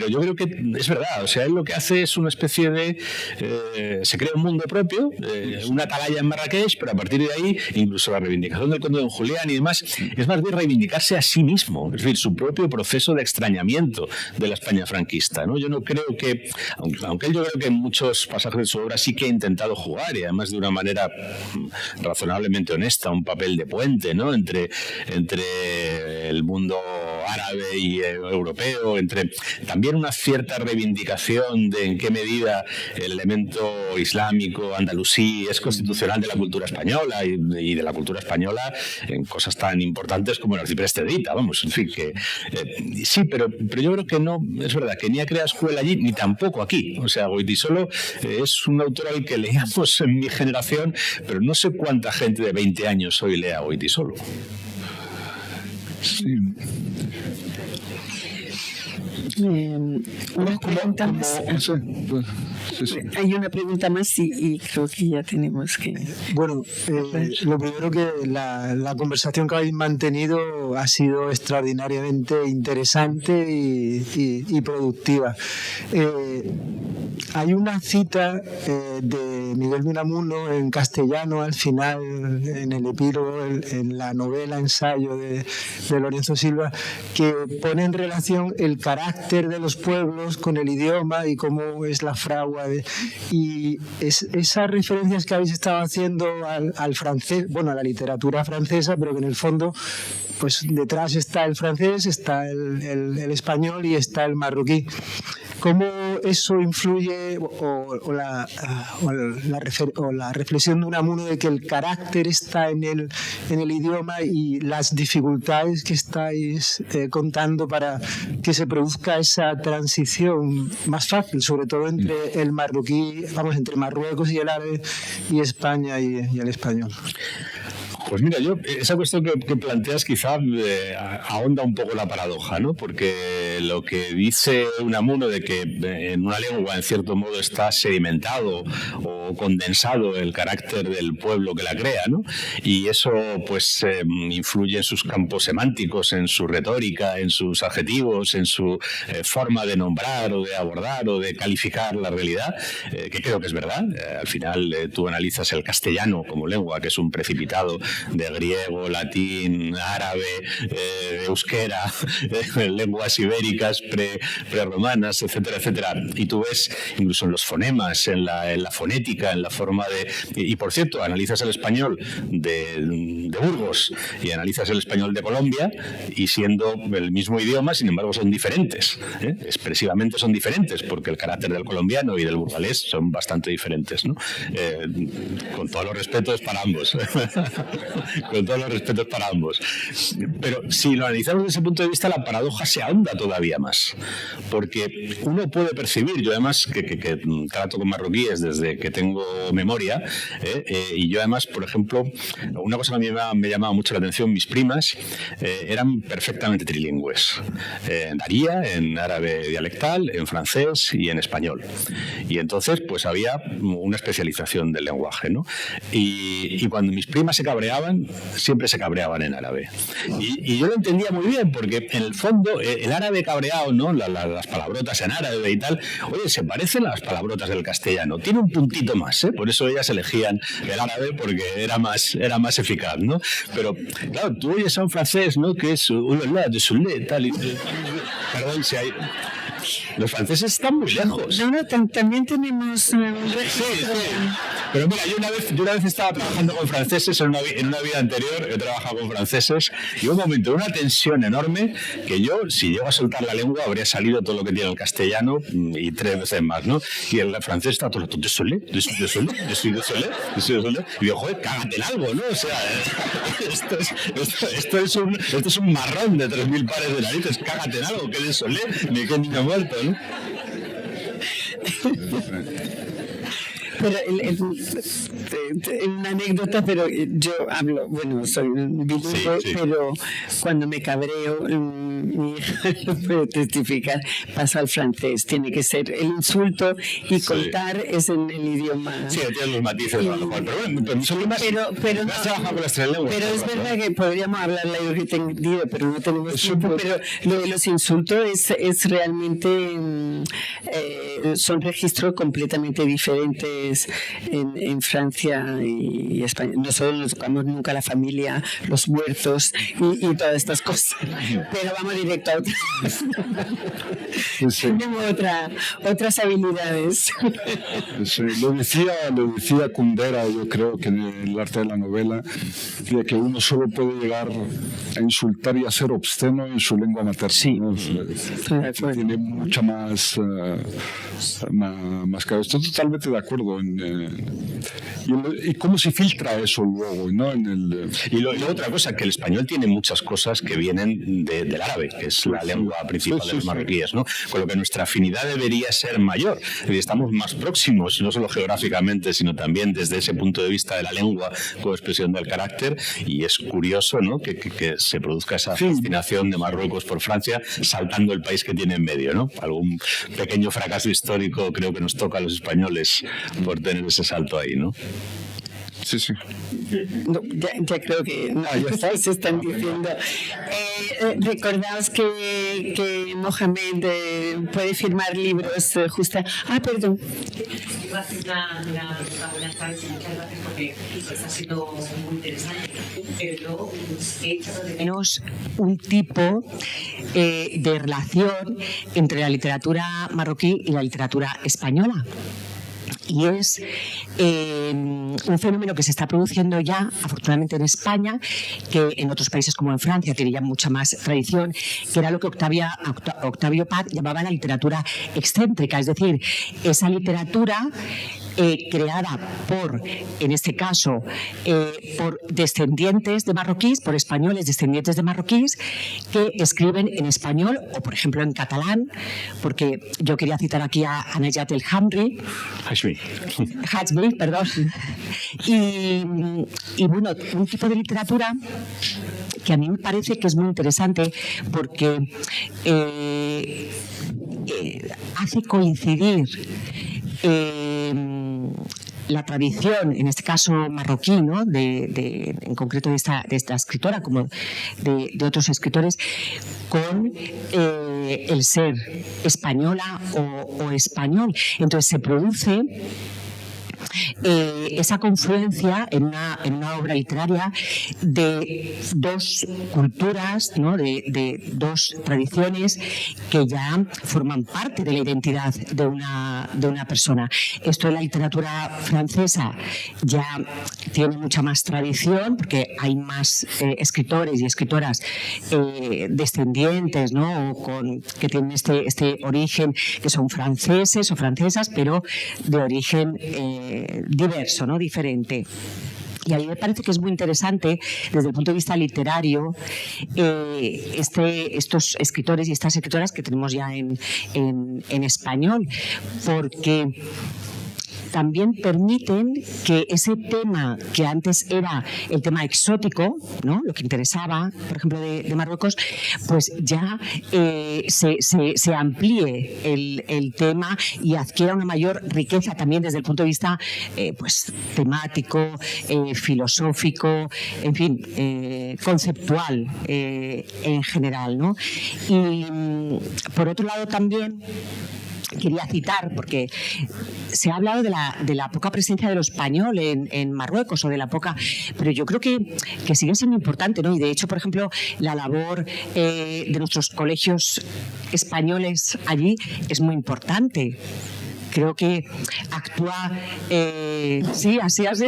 yo creo que es verdad, o sea, él lo que hace es una especie de... se crea un mundo propio, una atalaya en Marrakech, pero a partir de ahí, incluso la reivindicación del conde Don Julián y demás, es más bien reivindicarse a sí mismo. Es decir, su propio proceso de extrañamiento de la España franquista, ¿no? Yo no creo que, aunque él yo creo que en muchos pasajes de su obra sí que ha intentado jugar, y además de una manera razonablemente honesta, un papel de puente, ¿no? entre el mundo árabe y europeo, entre también una cierta reivindicación de en qué medida el elemento islámico andalusí es constitucional de la cultura española y de la cultura española en cosas tan importantes como el arcipreste de Ita, vamos, en fin, que sí, pero yo creo que no, es verdad, que ni ha creado escuela allí, ni tampoco aquí. O sea, Goytisolo es un autor al que leíamos en mi generación, pero no sé cuánta gente de 20 años hoy lea Goytisolo. Sí. Una pregunta más. Hay una pregunta más y creo que ya tenemos que... Bueno, lo primero que la conversación que habéis mantenido ha sido extraordinariamente interesante y productiva. Hay una cita de Miguel de Unamuno en castellano al final, en el epílogo, en la novela ensayo de Lorenzo Silva, que pone en relación el carácter de los pueblos con el idioma y cómo es la fragua. Y esas referencias que habéis estado haciendo al francés, bueno, a la literatura francesa, pero que en el fondo, pues detrás está el francés, está el español y está el marroquí. ¿Cómo eso influye o la reflexión de Unamuno de que el carácter está en el idioma y las dificultades que estáis contando para que se produzca esa transición más fácil, sobre todo entre el marroquí, entre Marruecos y el árabe y España y el español? Pues mira, esa cuestión que planteas quizá ahonda un poco la paradoja, ¿no? Porque lo que dice Unamuno de que en una lengua en cierto modo está sedimentado o condensado el carácter del pueblo que la crea, ¿no? Y eso pues influye en sus campos semánticos, en su retórica, en sus adjetivos, en su forma de nombrar o de abordar o de calificar la realidad, que creo que es verdad. Al final tú analizas el castellano como lengua, que es un precipitado de griego, latín, árabe, euskera, lenguas ibéricas prerromanas, etcétera, etcétera. Y tú ves incluso en los fonemas, en la fonética, en la forma de... Y por cierto, analizas el español de Burgos y analizas el español de Colombia y siendo el mismo idioma, sin embargo, son diferentes. Expresivamente son diferentes porque el carácter del colombiano y del burgalés son bastante diferentes, ¿no? Con todos los respetos para ambos. Con todos los respetos para ambos. Pero si lo analizamos desde ese punto de vista, la paradoja se ahonda todavía más. Porque uno puede percibir, yo además que trato con marroquíes desde que tengo memoria, y yo además, por ejemplo, una cosa que a mí me llamaba mucho la atención, mis primas eran perfectamente trilingües. Daría en árabe dialectal, en francés y en español. Y entonces pues había una especialización del lenguaje, ¿no? Y cuando mis primas se cabreaban, siempre se cabreaban en árabe. Y yo lo entendía muy bien, porque en el fondo el árabe cabreado, ¿no? Las palabrotas en árabe y tal, oye, se parecen a las palabrotas del castellano. Tiene un puntito más, ¿eh? Por eso ellas elegían el árabe, porque era más eficaz, ¿no? Pero, claro, tú oyes a un francés, ¿no? Que es tal y... Perdón si hay... Los franceses están muy lejos. No, también tenemos... Sí. Pero mira, yo una vez estaba trabajando con franceses en una vida anterior, he trabajado con franceses, y hubo un momento, una tensión enorme, que yo, si llego a soltar la lengua, habría salido todo lo que tiene el castellano y 3 veces más, ¿no? Y el francés está todo el rato, désolé. Y digo, joder, cágate en algo, ¿no? O sea, esto es un marrón de 3.000 pares de narices, cágate en algo, que désolé, ni que niño muerto, ¿no? Pero una anécdota, pero yo hablo, bueno, soy bilingüe, sí. Pero cuando me cabreo, mi hija lo puede testificar, paso al francés. Tiene que ser el insulto y contar es en el idioma. Sí, tiene los matices, a lo mejor. Pero bueno, pero no has trabajado con las 3 lenguas. Pero es verdad que podríamos hablar la entendido, pero no tenemos tiempo. Pero lo de los insultos es realmente son registros completamente diferentes españoles en Francia y España. Nosotros no tocamos nunca la familia, los huertos y todas estas cosas, pero vamos directo a otra. Sí. Tenemos otras habilidades. Sí, lo decía Kundera, yo creo que en el arte de la novela, decía que uno solo puede llegar a insultar y a ser obsceno en su lengua materna. Sí. ¿No? Tiene mucha más claro. Estoy totalmente de acuerdo. Y cómo se filtra eso luego, ¿no? Y luego otra cosa, que el español tiene muchas cosas que vienen del árabe, que es la lengua principal de los marroquíes, ¿no? Con lo que nuestra afinidad debería ser mayor. Estamos más próximos, no solo geográficamente, sino también desde ese punto de vista de la lengua como expresión del carácter, y es curioso, ¿no?, que se produzca esa fascinación de Marruecos por Francia, saltando el país que tiene en medio, ¿no? Algún pequeño fracaso histórico creo que nos toca a los españoles por tener ese salto ahí, ¿no? Sí. No, ya creo que se están diciendo. Recordaos que Mohamed puede firmar libros justo. Perdón. Iba a hacer una buena tarde, muchas gracias porque está siendo muy interesante, pero he echado de menos un tipo de relación entre la literatura marroquí y la literatura española. Y es un fenómeno que se está produciendo ya, afortunadamente en España, que en otros países como en Francia tiene ya mucha más tradición, que era lo que Octavio Paz llamaba la literatura excéntrica, es decir, esa literatura creada por, en este caso, por descendientes de marroquíes, por españoles descendientes de marroquíes, que escriben en español o, por ejemplo, en catalán, porque yo quería citar aquí a Najat El Hajmi, perdón. Y bueno, un tipo de literatura que a mí me parece que es muy interesante porque hace coincidir la tradición, en este caso marroquí, ¿no?, en concreto de esta escritora, como de otros escritores, con el ser española o español. Entonces se produce esa confluencia en una obra literaria de dos culturas, ¿no?, de dos tradiciones que ya forman parte de la identidad de una persona. Esto en la literatura francesa ya tiene mucha más tradición porque hay más escritores y escritoras descendientes, ¿no?, que tienen este origen, que son franceses o francesas, pero de origen diverso, ¿no?, diferente. Y a mí me parece que es muy interesante desde el punto de vista literario estos escritores y estas escritoras que tenemos ya en español, porque también permiten que ese tema que antes era el tema exótico, ¿no?, lo que interesaba, por ejemplo, de Marruecos, pues ya se amplíe el tema y adquiera una mayor riqueza también desde el punto de vista pues temático, filosófico, en fin, conceptual en general, ¿no? Y por otro lado también quería citar, porque se ha hablado de la poca presencia de lo español en Marruecos, o de la poca, pero yo creo que sigue siendo importante, ¿no? Y de hecho, por ejemplo, la labor de nuestros colegios españoles allí es muy importante. Creo que actúa, sí, así. Es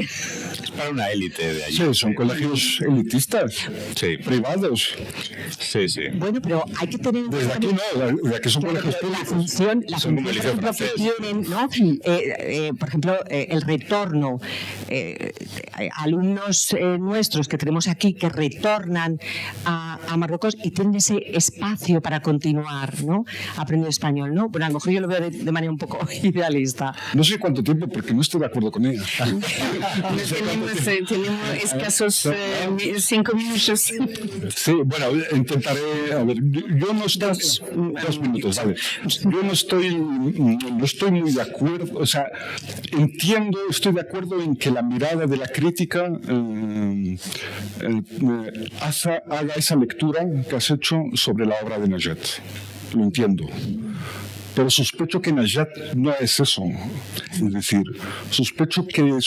para una élite de allí. Sí, son colegios elitistas, privados. Sí. Bueno, pero hay que tener... Desde aquí no, de aquí son colegios públicos. La función que tienen, ¿no? Por ejemplo, el retorno. Alumnos nuestros que tenemos aquí que retornan a Marruecos y tienen ese espacio para continuar, ¿no?, aprendiendo español, ¿no? Bueno, a lo mejor yo lo veo de manera un poco idealista. No sé cuánto tiempo, porque no estoy de acuerdo con ella. Tenemos escasos 5 minutos. Sí, bueno, intentaré. A ver, yo no estoy. 2 minutos, ¿vale? Yo no estoy muy de acuerdo. O sea, estoy de acuerdo en que la mirada de la crítica haga esa lectura que has hecho sobre la obra de Najat. Lo entiendo. Pero sospecho que Najat no es eso. Es decir, sospecho que ella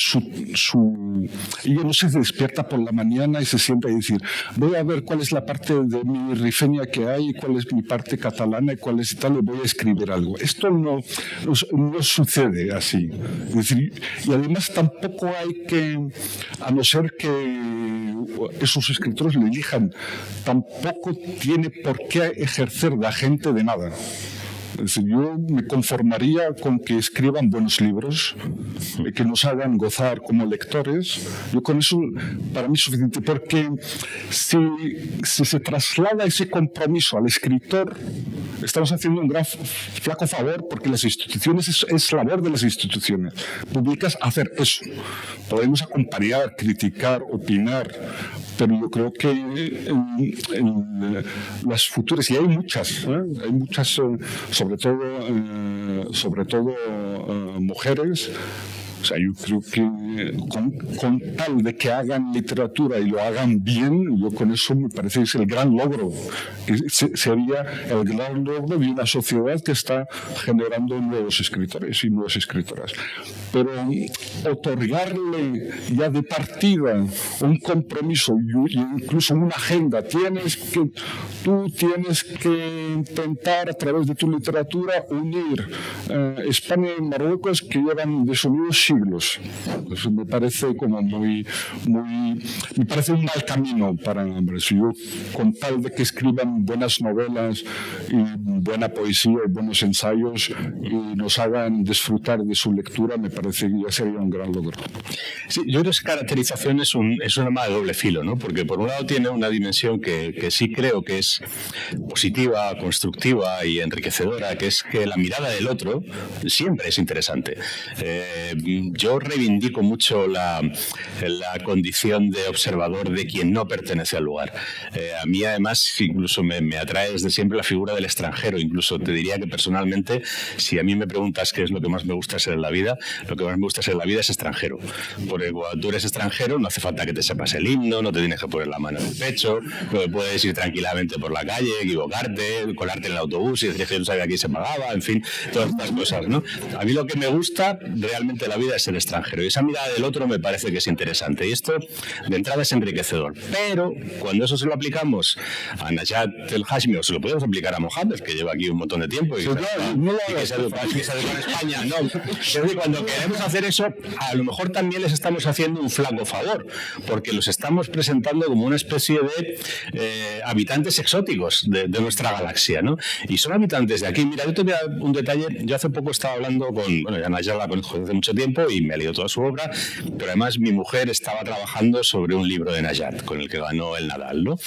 no se despierta por la mañana y se sienta y decir, voy a ver cuál es la parte de mi rifeña que hay, cuál es mi parte catalana y cuál es tal, y voy a escribir algo. Esto no sucede así. Es decir, y además tampoco hay que, a no ser que esos escritores le elijan, tampoco tiene por qué ejercer de agente de nada. Es decir, yo me conformaría con que escriban buenos libros, que nos hagan gozar como lectores. Yo con eso, para mí es suficiente, porque si se traslada ese compromiso al escritor, estamos haciendo un gran flaco favor, porque las instituciones, es labor de las instituciones públicas hacer eso. Podemos acompañar, criticar, opinar, pero yo creo que en las futuras, y hay muchas, sobre todo mujeres. O sea, yo creo que con tal de que hagan literatura y lo hagan bien, yo con eso me parece que es el gran logro. Sería el gran logro de una sociedad que está generando nuevos escritores y nuevas escritoras. Pero otorgarle ya de partida un compromiso y incluso una agenda, tú tienes que intentar a través de tu literatura unir España y Marruecos, que llevan desunidos siglos. Eso me parece como me parece un mal camino para hombres. Yo, con tal de que escriban buenas novelas y buena poesía y buenos ensayos y nos hagan disfrutar de su lectura, me parece que ya sería un gran logro. Sí, yo creo que esa caracterización es un arma de doble filo, ¿no? Porque por un lado tiene una dimensión que sí creo que es positiva, constructiva y enriquecedora, que es que la mirada del otro siempre es interesante. Yo reivindico mucho la condición de observador de quien no pertenece al lugar. A mí además incluso me atrae desde siempre la figura del extranjero. Incluso te diría que personalmente, si a mí me preguntas qué es lo que más me gusta ser en la vida, lo que más me gusta ser en la vida es extranjero. Porque cuando tú eres extranjero no hace falta que te sepas el himno, no te tienes que poner la mano en el pecho, puedes ir tranquilamente por la calle, equivocarte, colarte en el autobús y decir que no sabía quién se pagaba, en fin, todas estas cosas, ¿no? A mí lo que me gusta realmente en la vida es el extranjero, y esa mirada del otro me parece que es interesante, y esto de entrada es enriquecedor. Pero cuando eso se lo aplicamos a Najat El Hashmi, o se lo podemos aplicar a Mohamed, que lleva aquí un montón de tiempo y que se educa en España, no, es decir, cuando queremos hacer eso, a lo mejor también les estamos haciendo un flaco favor, porque los estamos presentando como una especie de habitantes exóticos de nuestra galaxia, ¿no? Y son habitantes de aquí. Mira, yo te voy a dar un detalle. Yo hace poco estaba hablando ya Najat la conozco desde hace mucho tiempo y me he leído toda su obra, pero además mi mujer estaba trabajando sobre un libro de Najat, con el que ganó el Nadal, ¿no?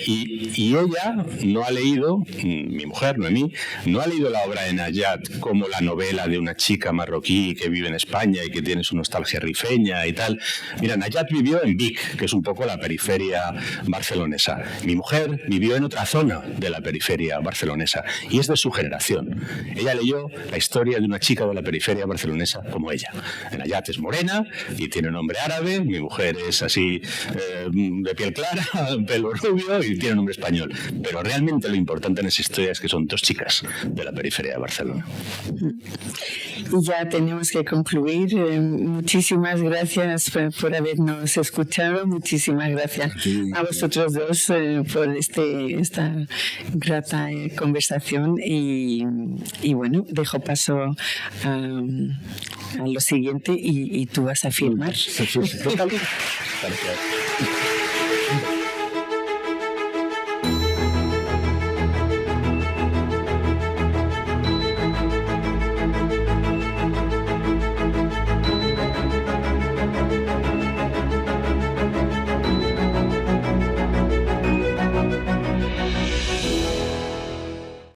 Y ella no ha leído, mi mujer, Noemí, no ha leído la obra de Najat como la novela de una chica marroquí que vive en España y que tiene su nostalgia rifeña y tal. Mira, Najat vivió en Vic, que es un poco la periferia barcelonesa. Mi mujer vivió en otra zona de la periferia barcelonesa y es de su generación. Ella leyó la historia de una chica de la periferia barcelonesa como ella. Najat es morena y tiene nombre árabe, mi mujer es así de piel clara, pelo rubio y tiene nombre español. Pero realmente lo importante en esa historia es que son dos chicas de la periferia de Barcelona. Ya tenemos que concluir. Muchísimas gracias por habernos escuchado. Muchísimas gracias a vosotros dos por esta grata conversación y bueno, dejo paso a lo siguiente y tú vas a firmar. Gracias.